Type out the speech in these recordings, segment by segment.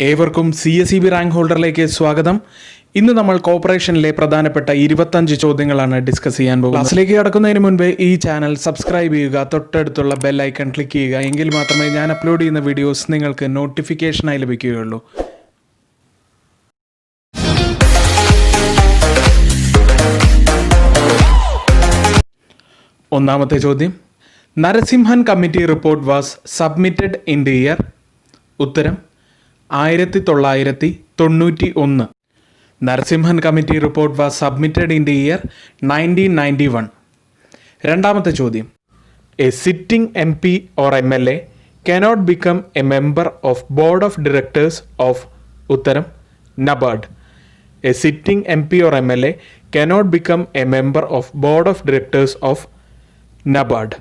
ഏവർക്കും CSEB rank ഹോൾഡറിലേക്ക് സ്വാഗതം. ഇന്ന് നമ്മൾ കോർപ്പറേഷനിലെ പ്രധാനപ്പെട്ട 25 ചോദ്യങ്ങളാണ് ഡിസ്കസ് ചെയ്യാൻ പോകുന്നത്. ക്ലാസ്സിലേക്ക് കടക്കുന്നതിന് മുൻപ് ഈ ചാനൽ സബ്സ്ക്രൈബ് ചെയ്യുക, തൊട്ടടുത്തുള്ള ബെൽ ഐക്കൺ ക്ലിക്ക് ചെയ്യുക. എങ്കിൽ മാത്രമേ ഞാൻ അപ്ലോഡ് ചെയ്യുന്ന വീഡിയോസ് നിങ്ങൾക്ക് നോട്ടിഫിക്കേഷനായി ലഭിക്കുകയുള്ളൂ. ഒന്നാമത്തെ ചോദ്യം, Narasimhan committee report was submitted in the year. ഉത്തരം 1991. Narasimhan committee report was submitted in the year 1991. രണ്ടാമത്തെ ചോദ്യം, A sitting MP or MLA cannot become a member of board of directors of. ഉത്തരം NABARD. A sitting MP or MLA cannot become a member of board of directors of NABARD.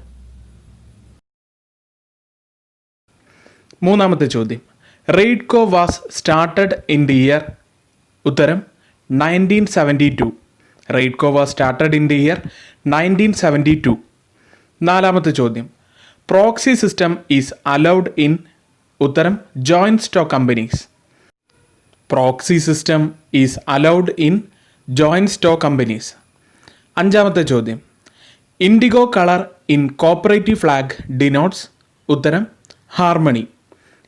മൂന്നാമത്തെ ചോദ്യം, Raidco was started in the year. ഉത്തരം 1972. Raidco was started in the year 1972. നാലാമത്തെ ചോദ്യം, proxy system is allowed in. ഉത്തരം joint stock companies. Proxy system is allowed in joint stock companies. അഞ്ചാമത്തെ ചോദ്യം, indigo colour in cooperative flag denotes. ഉത്തരം harmony.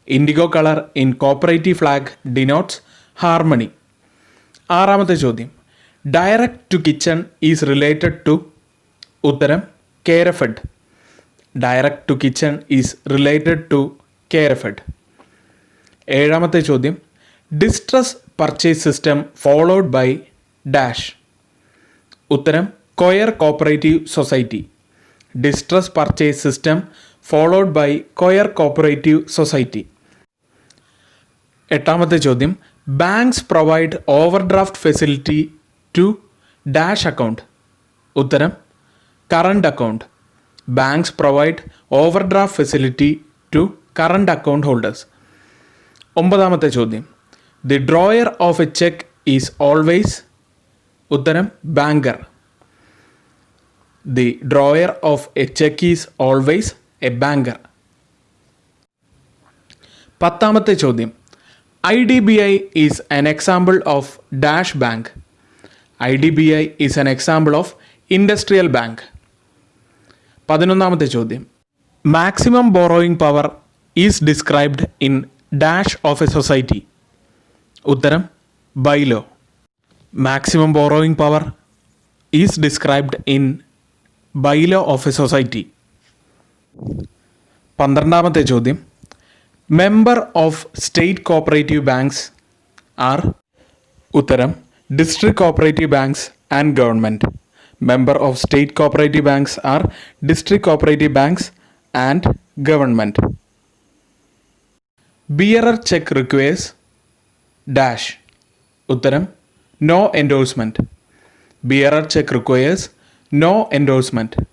Indigo colour in cooperative flag denotes harmony. ആറാമത്തെ ചോദ്യം, direct to kitchen is related to. ഉത്തരം Kerafed. Direct to kitchen is related to Kerafed. ഏഴാമത്തെ ചോദ്യം, distress purchase system followed by dash. ഉത്തരം coir cooperative society. Distress purchase system followed by coir cooperative society. എട്ടാമത്തെ ചോദ്യം, banks provide overdraft facility to dash account. ഉത്തരം current account. Banks provide overdraft facility to current account holders. ഒമ്പതാമത്തെ ചോദ്യം, the drawer of a cheque is always. ഉത്തരം banker. The drawer of a cheque is always a banker. പത്താമത്തെ ചോദ്യം, IDBI is an example of dash bank. IDBI is an example of industrial bank. പതിനൊന്നാമത്തെ ചോദ്യം, maximum borrowing power is described in dash of a society. ഉത്തരം bylaw. Maximum borrowing power is described in bylaw of a society. പന്ത്രണ്ടാമത്തെ ചോദ്യം, member of state cooperative banks are. ഉത്തരം district cooperative banks and government. Member of state cooperative banks are district cooperative banks and government. Bearer cheque requires dash. ഉത്തരം no endorsement. Bearer cheque requires no endorsement.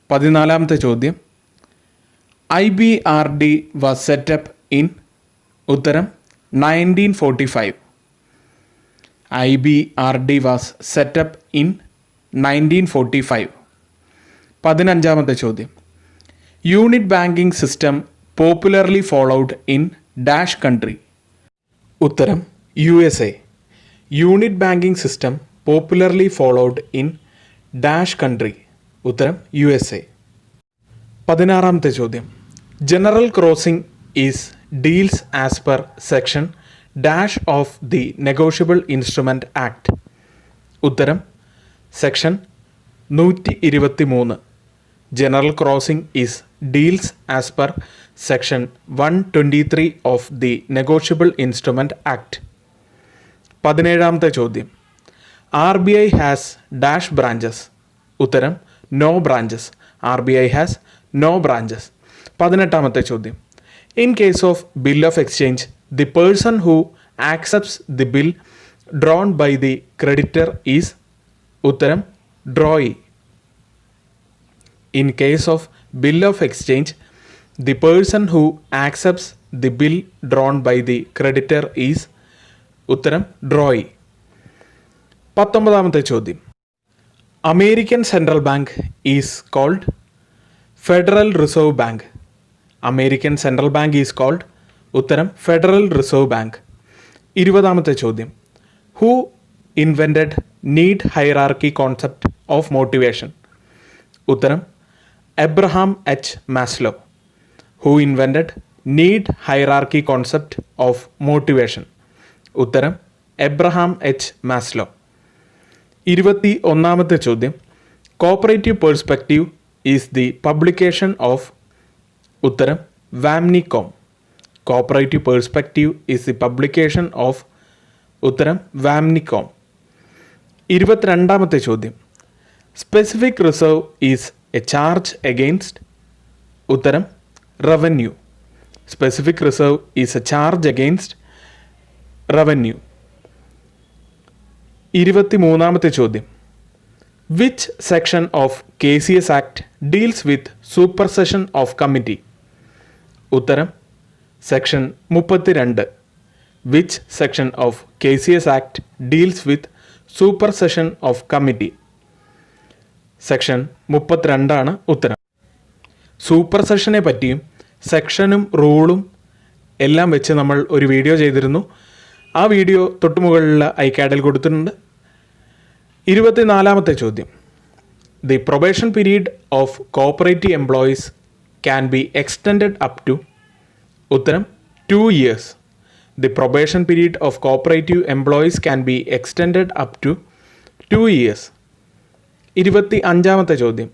പതിനാലാമത്തെ ചോദ്യം, IBRD was set up in. ഉത്തരം 1945. IBRD was set up in 1945. പതിനഞ്ചാമത്തെ ചോദ്യം, unit banking system popularly followed in dash country. ഉത്തരം USA. Unit banking system popularly followed in dash country. ഉത്തരം USA. പതിനാറാമത്തെ ചോദ്യം, general crossing is deals as per section dash of the negotiable instrument act. ഉത്തരം section 123. General crossing is deals as per section 123 of the negotiable instrument act. പതിനേഴാമത്തെ ചോദ്യം, RBI has dash branches. ഉത്തരം no branches. RBI has no branches. പതിനെട്ടാമത്തെ ചോദ്യം, in case of bill of exchange the person who accepts the bill drawn by the creditor is. ഉത്തരം drawee. In case of bill of exchange the person who accepts the bill drawn by the creditor is. ഉത്തരം drawee. പത്തൊമ്പതാമത്തെ ചോദ്യം, American central bank is called. Federal Reserve Bank. American Central Bank is called ഉത്തരം federal reserve bank. 20ാമത്തെ ചോദ്യം. Who invented need hierarchy concept of motivation? ഉത്തരം Abraham H Maslow. Who invented need hierarchy concept of motivation? ഉത്തരം Abraham H Maslow. 21ാമത്തെ ചോദ്യം. Cooperative perspective is the publication of? ഉത്തരം VAMNICOM. Cooperative perspective is the publication of? ഉത്തരം വാംനികോം. 22ാമത്തെ ചോദ്യം. Specific reserve is a charge against? ഉത്തരം revenue. Specific reserve is a charge against revenue. 23ാമത്തെ ചോദ്യം. Which section of KCS act deals with supersession of committee? ഉത്തരം section 32. Which section of KCS act deals with supersession of committee? Section 32 ഉത്തരം. സൂപ്പർസെഷനെ പറ്റിയും സെക്ഷനും റൂളും എല്ലാം വെച്ച് നമ്മൾ ഒരു വീഡിയോ ചെയ്തിരുന്നു. ആ വീഡിയോ തൊട്ടുമുകളിൽ ഐക്കാഡിൽ കൊടുത്തിട്ടുണ്ട്. 24ാമത്തെ ചോദ്യം. The probation period of cooperative employees can be extended up to? ഉത്തരം 2 years. The probation period of cooperative employees can be extended up to 2 years. 25ാമത്തെ ചോദ്യം.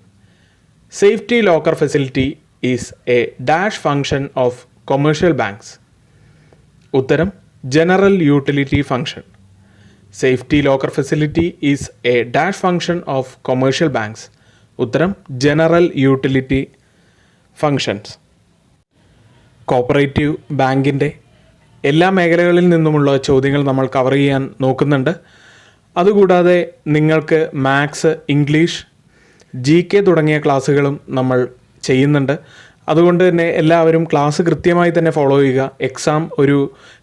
Safety locker facility is a dash function of commercial banks? ഉത്തരം general utility function. Safety locker facility is a dash function of commercial banks? ഉത്തരം general utility functions. Cooperative ബാങ്കിൻ്റെ എല്ലാ മേഖലകളിൽ നിന്നുമുള്ള ചോദ്യങ്ങൾ നമ്മൾ കവർ ചെയ്യാൻ നോക്കുന്നുണ്ട്. അതുകൂടാതെ നിങ്ങൾക്ക് മാത്സ്, ഇംഗ്ലീഷ്, GK തുടങ്ങിയ ക്ലാസ്സുകളും നമ്മൾ ചെയ്യുന്നുണ്ട്. അതുകൊണ്ട് തന്നെ എല്ലാവരും ക്ലാസ് കൃത്യമായി തന്നെ ഫോളോ ചെയ്യുക. എക്സാം ഒരു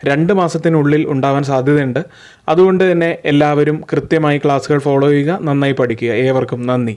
2 മാസത്തിനുള്ളിൽ ഉണ്ടാവാൻ സാധ്യതയുണ്ട്. അതുകൊണ്ട് തന്നെ എല്ലാവരും കൃത്യമായി ക്ലാസ്സുകൾ ഫോളോ ചെയ്യുക, നന്നായി പഠിക്കുക. ഏവർക്കും നന്ദി.